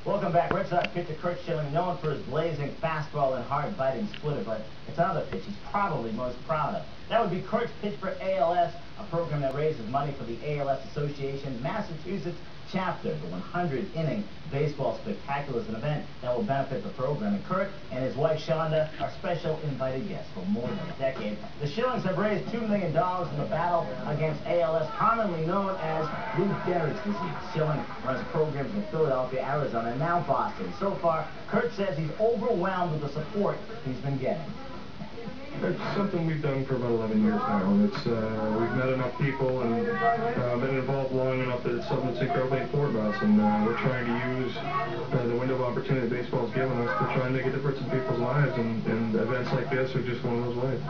Welcome back. Red Sox pitcher Curt Schilling, known for his blazing fastball and hard-biting splitter, but it's another pitch he's probably most proud of. That would be Curt's pitch for ALS, a program that raises money for the ALS Association's Massachusetts chapter. The 100-inning baseball spectacular is an event that will benefit the program, and Curt and his wife Shonda are special invited guests for more than a decade. The Schillings have raised $2 million in the battle against ALS, commonly known as Lou Gehrig's disease. Schilling runs programs in Philadelphia, Arizona, and now Boston. So far, Curt says he's overwhelmed with the support he's been getting. It's something we've done for about 11 years now, and it's we've met enough people and been involved long enough that it's something that's incredibly important to us, and we're trying to use the window of opportunity that baseball's given us to try and make a difference in people's lives, and events like this are just one of those ways.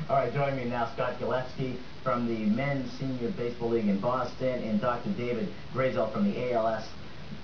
All right, joining me now, Scott Gilefsky from the Men's Senior Baseball League in Boston, and Dr. David Grazel from the ALS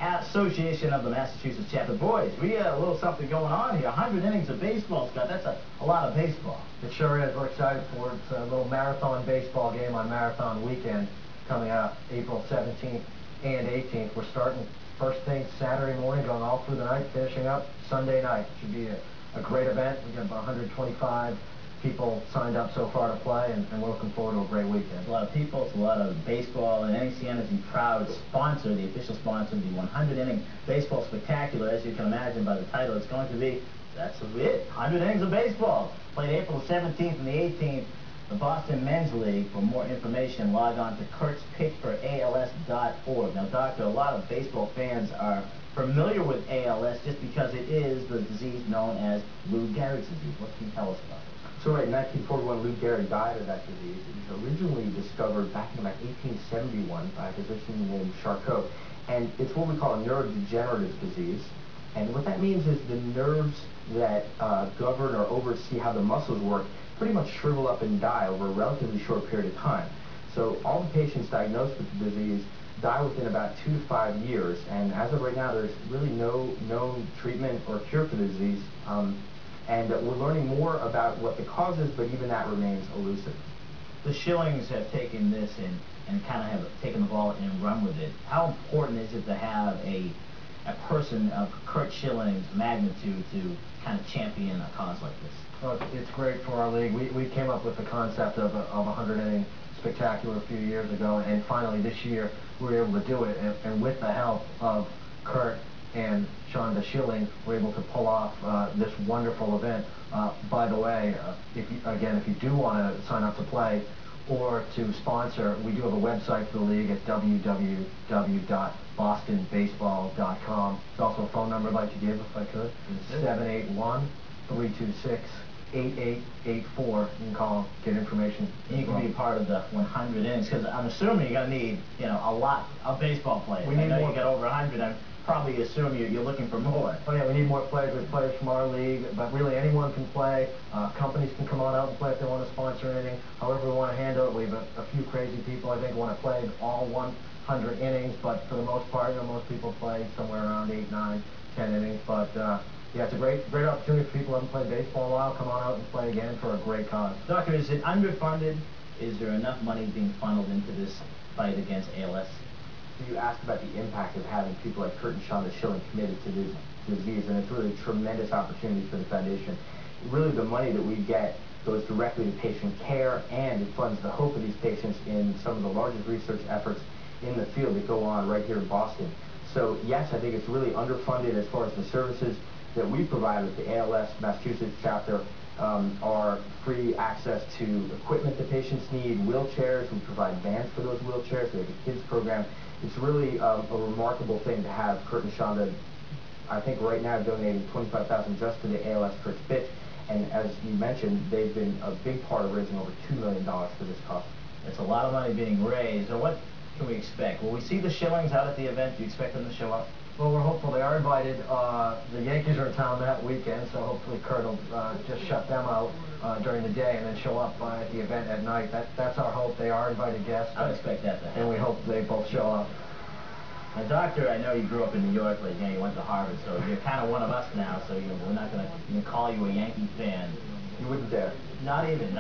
Association of the Massachusetts chapter. Boys, we got a little something going on here. 100 innings of baseball, Scott. That's a lot of baseball. It sure is. We're excited for it. It's a little marathon baseball game on Marathon Weekend coming up April 17th and 18th. We're starting first thing Saturday morning, going all through the night, finishing up Sunday night. It should be a great event. We've got about 125 people signed up so far to play, and we're looking forward to a great weekend. It's a lot of people, it's a lot of baseball, and NECN is the proud sponsor, the official sponsor of the 100-inning baseball spectacular. As you can imagine by the title, it's going to be, that's it, 100 innings of baseball. Played April 17th and the 18th, the Boston Men's League. For more information, log on to kurtzpitchforals.org. Now, Doctor, a lot of baseball fans are familiar with ALS just because it is the disease known as Lou Gehrig's disease. What can you tell us about it? So in 1941, Lou Gehrig died of that disease. It was originally discovered back in about 1871 by a physician named Charcot. And it's what we call a neurodegenerative disease. And what that means is the nerves that govern or oversee how the muscles work pretty much shrivel up and die over a relatively short period of time. So all the patients diagnosed with the disease die within about 2 to 5 years. And as of right now, there's really no known treatment or cure for the disease. And we're learning more about what the cause is, but even that remains elusive. The Schillings have taken this and kind of have taken the ball and run with it. How important is it to have a person of Curt Schilling's magnitude to kind of champion a cause like this? Well, it's great for our league. We came up with the concept of a 100-inning spectacular a few years ago, and finally this year we were able to do it. And with the help of Curt and Shonda Schilling, we're able to pull off this wonderful event. By the way, if you do want to sign up to play or to sponsor, we do have a website for the league at www.bostonbaseball.com. There's also a phone number I'd like to give, if I could. It's 781-326-8884. You can call, get information. And you can be part of the 100 innings, because I'm assuming you're going to need, a lot of baseball players. We need more. You get over 100. I probably assume you're looking for more. Oh yeah, we need more players. We have players from our league, but really anyone can play. Companies can come on out and play if they want to sponsor anything. However we want to handle it. We have a few crazy people I think want to play all 100 innings, but for the most part, most people play somewhere around 8, 9, 10 innings. But yeah, it's a great opportunity for people who haven't played baseball in a while. Come on out and play again for a great cause. Doctor, is it underfunded? Is there enough money being funneled into this fight against ALS? You asked about the impact of having people like Curt and Shonda Schilling committed to this disease, and it's really a tremendous opportunity for the foundation. Really, the money that we get goes directly to patient care, and it funds the hope of these patients in some of the largest research efforts in the field that go on right here in Boston. So yes, I think it's really underfunded as far as the services that we provide with the ALS Massachusetts chapter. Are free access to equipment that patients need, wheelchairs. We provide vans for those wheelchairs. We have a kids program. It's really a remarkable thing to have Curt and Shonda, I think right now, donating $25,000 just to the ALS Curt Pitch. And as you mentioned, they've been a big part of raising over $2 million for this cause. It's a lot of money being raised. So what can we expect? Will we see the Schillings out at the event? Do you expect them to show up? Well, we're hopeful. They are invited. The Yankees are in town that weekend, so hopefully Curt will just shut them out during the day and then show up at the event at night. That's our hope. They are invited guests. I would expect that to happen. And we hope they both show up. Now, Doctor, I know you grew up in New York, but you went to Harvard, so you're kind of one of us now, so we're not going to call you a Yankee fan. You wouldn't dare. Not even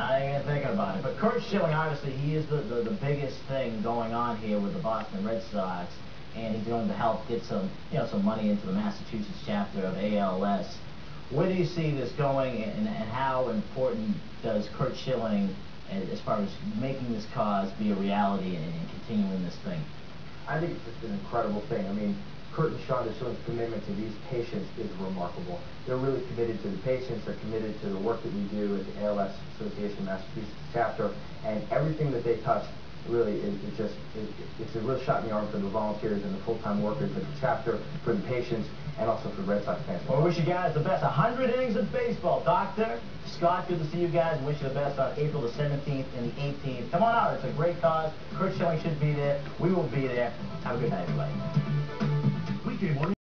thinking about it. But Curt Schilling, obviously, he is the biggest thing going on here with the Boston Red Sox. and he's going to help get some, some money into the Massachusetts chapter of ALS. Where do you see this going, and how important does Curt Schilling, as far as making this cause be a reality and continuing this thing? I think it's just an incredible thing. I mean, Curt and Shonda Schilling's commitment to these patients is remarkable. They're really committed to the patients. They're committed to the work that we do at the ALS Association Massachusetts chapter, and everything that they touch really it's a real shot in the arm for the volunteers and the full-time workers at the chapter, for the patients, and also for the Red Sox fans. Well, we wish you guys the best. 100 innings of baseball. Doctor, Scott, good to see you guys. Wish you the best on April the 17th and the 18th. Come on out. It's a great cause. Curt Schilling should be there. We will be there. Have a good night, everybody.